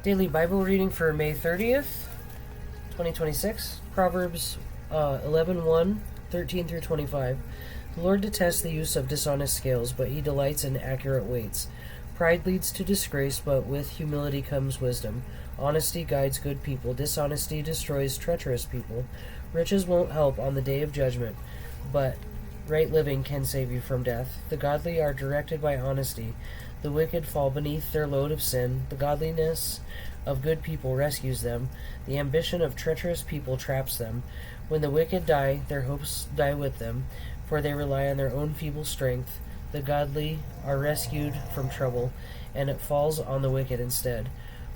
Daily Bible reading for May 30th, 2026. Proverbs 11:1, 13 through 25. The Lord detests the use of dishonest scales, but he delights in accurate weights. Pride leads to disgrace, but with humility comes wisdom. Honesty guides good people. Dishonesty destroys treacherous people. Riches won't help on the day of judgment, but right living can save you from death. The godly are directed by honesty. The wicked fall beneath their load of sin. The godliness of good people rescues them. The ambition of treacherous people traps them. When the wicked die, their hopes die with them, for they rely on their own feeble strength. The godly are rescued from trouble, and it falls on the wicked instead.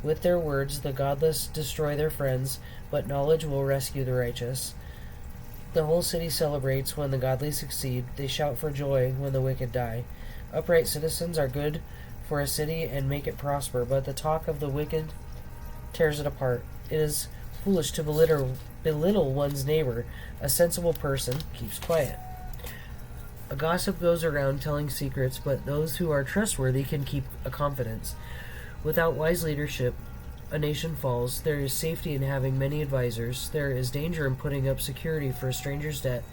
With their words, the godless destroy their friends, but knowledge will rescue the righteous. The whole city celebrates when the godly succeed. They shout for joy when the wicked die. Upright citizens are good for a city and make it prosper, but the talk of the wicked tears it apart. It is foolish to belittle one's neighbor. A sensible person keeps quiet. A gossip goes around telling secrets, but those who are trustworthy can keep a confidence. Without wise leadership, a nation falls. There is safety in having many advisers. There is danger in putting up security for a stranger's debt.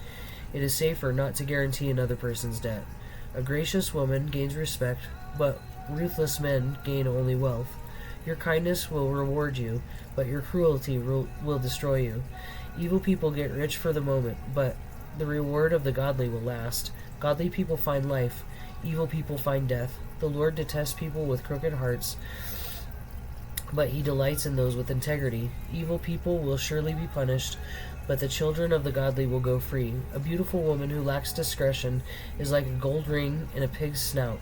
It is safer not to guarantee another person's debt. A gracious woman gains respect, but ruthless men gain only wealth. Your kindness will reward you, but your cruelty will destroy you. Evil people get rich for the moment, but the reward of the godly will last. Godly people find life. Evil people find death. The Lord detests people with crooked hearts, but he delights in those with integrity. Evil people will surely be punished, but the children of the godly will go free. A beautiful woman who lacks discretion is like a gold ring in a pig's snout.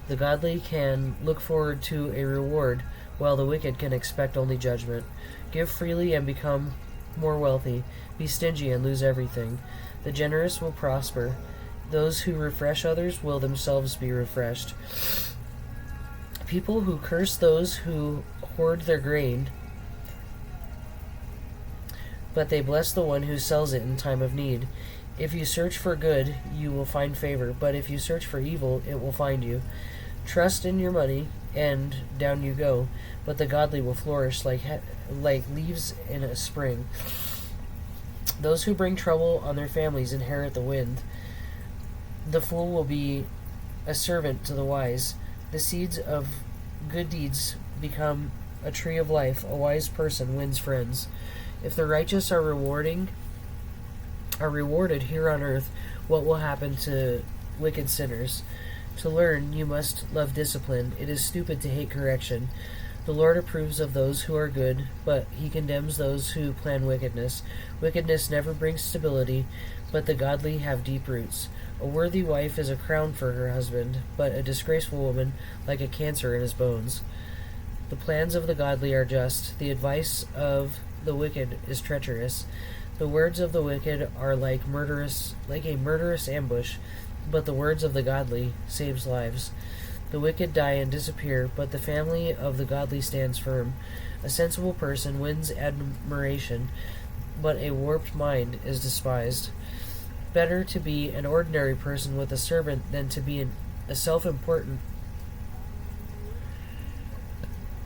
The godly can look forward to a reward, while the wicked can expect only judgment. Give freely and become more wealthy. Be stingy and lose everything. The generous will prosper. Those who refresh others will themselves be refreshed. People who curse those who hoard their grain, but they bless the one who sells it in time of need. If you search for good, you will find favor, but if you search for evil, it will find you. Trust in your money, and down you go, but the godly will flourish like leaves in a spring. Those who bring trouble on their families inherit the wind. The fool will be a servant to the wise. The seeds of good deeds become a tree of life. A wise person wins friends. If the righteous are rewarded here on earth, what will happen to wicked sinners? To learn, you must love discipline. It is stupid to hate correction. The Lord approves of those who are good, but he condemns those who plan wickedness. Wickedness never brings stability, but the godly have deep roots. A worthy wife is a crown for her husband, but a disgraceful woman like a cancer in his bones. The plans of the godly are just. The advice of the wicked is treacherous. The words of the wicked are like a murderous ambush, but the words of the godly saves lives. The wicked die and disappear, but the family of the godly stands firm. A sensible person wins admiration, but a warped mind is despised. Better to be an ordinary person with a servant than to be a self-important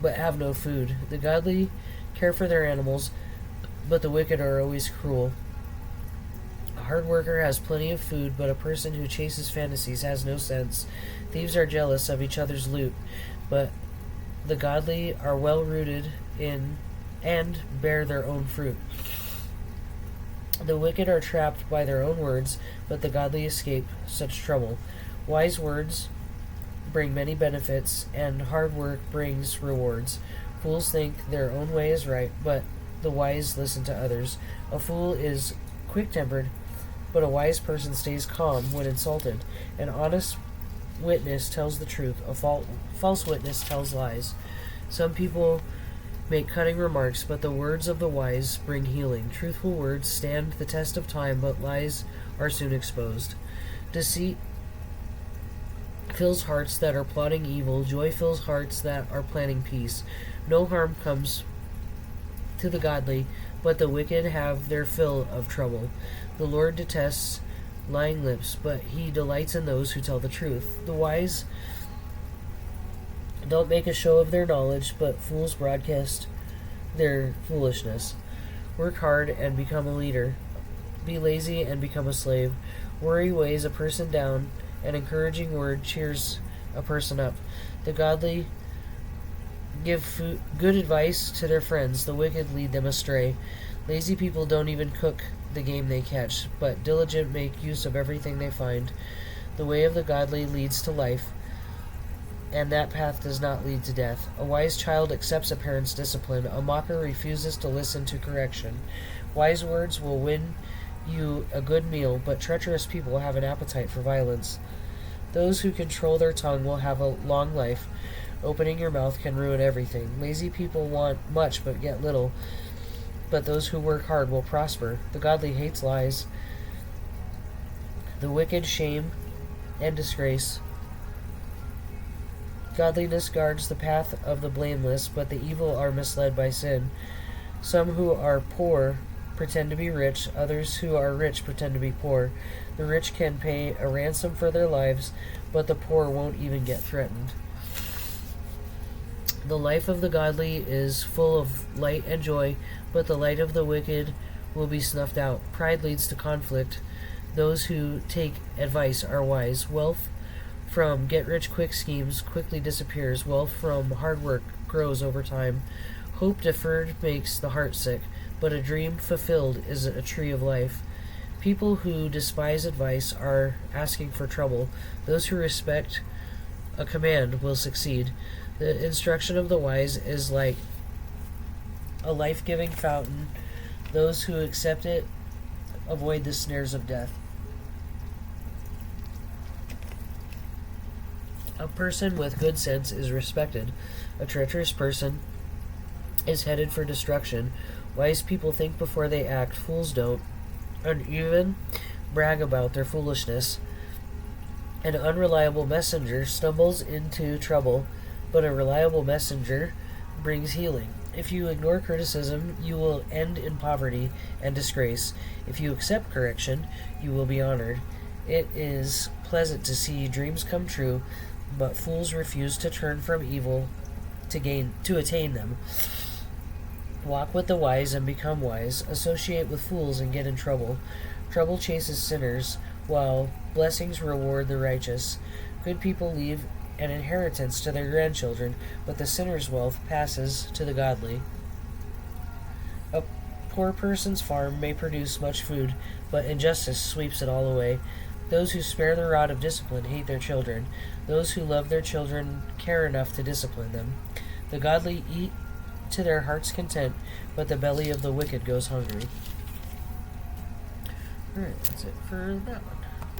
but have no food. The godly care for their animals, but the wicked are always cruel. A hard worker has plenty of food, but a person who chases fantasies has no sense. Thieves are jealous of each other's loot, but the godly are well rooted in and bear their own fruit. The wicked are trapped by their own words, but the godly escape such trouble. Wise words bring many benefits, and hard work brings rewards. Fools think their own way is right, but the wise listen to others. A fool is quick-tempered, but a wise person stays calm when insulted. An honest witness tells the truth. A false witness tells lies. Some people make cutting remarks, but the words of the wise bring healing. Truthful words stand the test of time, but lies are soon exposed. Deceit fills hearts that are plotting evil. Joy fills hearts that are planning peace. No harm comes to the godly, but the wicked have their fill of trouble. The Lord detests lying lips, but he delights in those who tell the truth. The wise Don't make a show of their knowledge, but fools broadcast their foolishness. Work hard and become a leader. Be lazy and become a slave. Worry weighs a person down. An encouraging word cheers a person up. The godly give good advice to their friends. The wicked lead them astray. Lazy people don't even cook the game they catch, but diligent make use of everything they find. The way of the godly leads to life, and that path does not lead to death. A wise child accepts a parent's discipline. A mocker refuses to listen to correction. Wise words will win you a good meal, but treacherous people have an appetite for violence. Those who control their tongue will have a long life. Opening your mouth can ruin everything. Lazy people want much but get little, but those who work hard will prosper. The godly hates lies. The wicked shame and disgrace. Godliness guards the path of the blameless, but the evil are misled by sin. Some who are poor pretend to be rich, others who are rich pretend to be poor. The rich can pay a ransom for their lives, but the poor won't even get threatened. The life of the godly is full of light and joy, but the light of the wicked will be snuffed out. Pride leads to conflict. Those who take advice are wise. Wealth from get-rich-quick schemes quickly disappears. Wealth from hard work grows over time. Hope deferred makes the heart sick, but a dream fulfilled is a tree of life. People who despise advice are asking for trouble. Those who respect a command will succeed. The instruction of the wise is like a life-giving fountain. Those who accept it avoid the snares of death. A person with good sense is respected. A treacherous person is headed for destruction. Wise people think before they act. Fools don't. Uneven brag about their foolishness. An unreliable messenger stumbles into trouble, but a reliable messenger brings healing. If you ignore criticism, you will end in poverty and disgrace. If you accept correction, you will be honored. It is pleasant to see dreams come true, but fools refuse to turn from evil to attain them. Walk with the wise and become wise. Associate with fools and get in trouble. Trouble chases sinners, while blessings reward the righteous. Good people leave an inheritance to their grandchildren, but the sinner's wealth passes to the godly. A poor person's farm may produce much food, but injustice sweeps it all away. Those who spare the rod of discipline hate their children. Those who love their children care enough to discipline them. The godly eat to their heart's content, but the belly of the wicked goes hungry. Alright, that's it for that one.